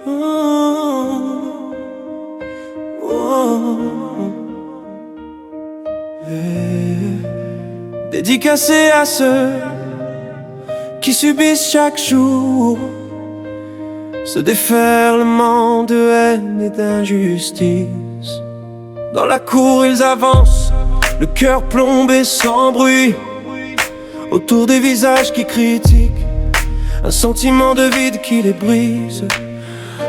Oh, oh. Dédicacé à ceux qui subissent chaque jour ce déferlement de haine et d'injustice. Dans la cour ils avancent, le cœur plombé sans bruit, autour des visages qui critiquent, un sentiment de vide qui les brise.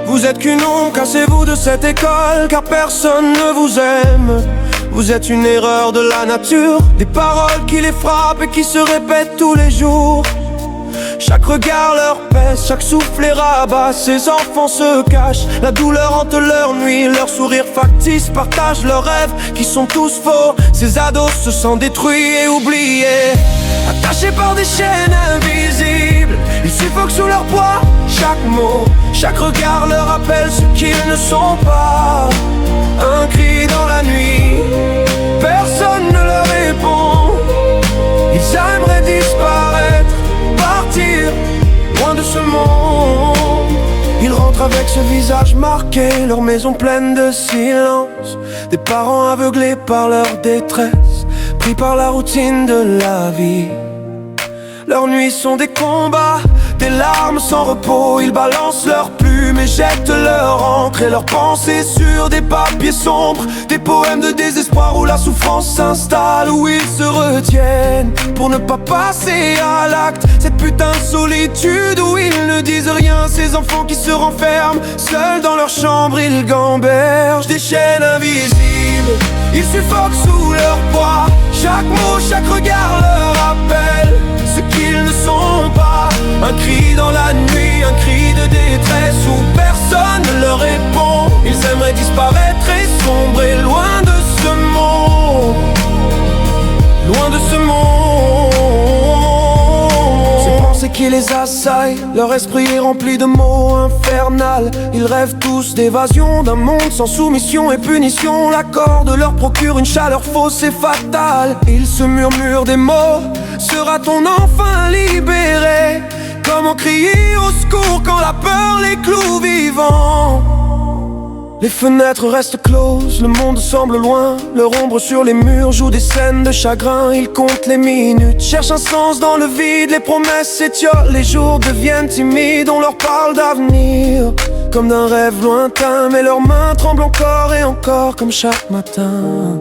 Vous êtes qu'une ombre, cassez-vous de cette école, car personne ne vous aime. Vous êtes une erreur de la nature, des paroles qui les frappent et qui se répètent tous les jours. Chaque regard leur pèse, chaque souffle les rabat. Ces enfants se cachent, la douleur hante leur nuit. Leurs sourires factices partagent leurs rêves qui sont tous faux. Ces ados se sentent détruits et oubliés, attachés par des chaînes invisibles. Ils suffoquent sous leur poids, chaque mot, chaque regard leur rappelle ce qu'ils ne sont pas. Un cri dans la nuit, personne ne leur répond. Ils aimeraient disparaître, partir, loin de ce monde. Ils rentrent avec ce visage marqué, leur maison pleine de silence. Des parents aveuglés par leur détresse, pris par la routine de la vie. Leurs nuits sont des combats, des larmes sans repos. Ils balancent leurs plumes et jettent leur encre et leurs pensées sur des papiers sombres. Des poèmes de désespoir où la souffrance s'installe, où ils se retiennent pour ne pas passer à l'acte. Cette putain de solitude où ils ne disent rien. Ces enfants qui se renferment, seuls dans leur chambre, ils gambergent des chaînes invisibles. Ils suffoquent sous leur poids, chaque mot, chaque regard leur rappelle ce qu'ils ne sont pas. Un cri dans la nuit, un cri de détresse où personne ne leur répond. Ils aimeraient disparaître et sombrer loin de ce monde, loin de ce monde. Ces pensées qui les assaillent, leur esprit est rempli de mots infernales. Ils rêvent tous d'évasion, d'un monde sans soumission et punition. La corde leur procure une chaleur fausse et fatale. Ils se murmurent des mots, sera-t-on enfin libéré? Comment crier au secours quand la peur les cloue vivants? Les fenêtres restent closes, le monde semble loin. Leur ombre sur les murs joue des scènes de chagrin. Ils comptent les minutes, cherchent un sens dans le vide. Les promesses s'étiolent, les jours deviennent timides. On leur parle d'avenir comme d'un rêve lointain, mais leurs mains tremblent encore et encore comme chaque matin.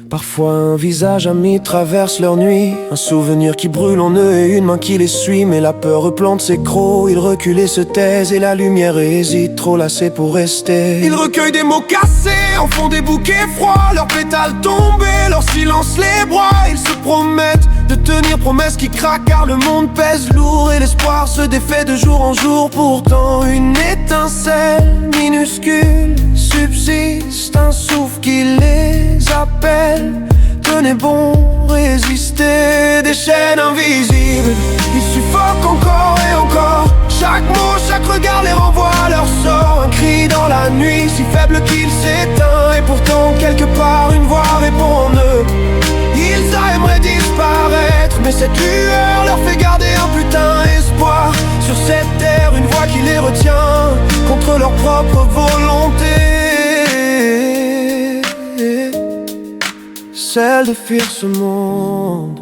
Parfois un visage ami traverse leur nuit, un souvenir qui brûle en eux et une main qui les suit. Mais la peur replante ses crocs, ils reculent et se taisent, et la lumière hésite, trop lassée pour rester. Ils recueillent des mots cassés, en font des bouquets froids. Leurs pétales tombés, leur silence les broie. Ils se promettent de tenir, promesses qui craquent car le monde pèse lourd et l'espoir se défait de jour en jour. Pourtant une étincelle minuscule subsiste, un souffle qui les appelle. Tenez bon, résistez, des chaînes invisibles. Ils suffoquent encore et encore, chaque mot, chaque regard les renvoie à leur sort. Un cri dans la nuit, si faible qu'il s'éteint, et pourtant quelque part une voix répond en eux. Ils aimeraient disparaître, mais cette lueur leur fait garder un putain espoir. Sur cette terre, une voix qui les retient contre leur propre volonté, celle de fuir ce monde.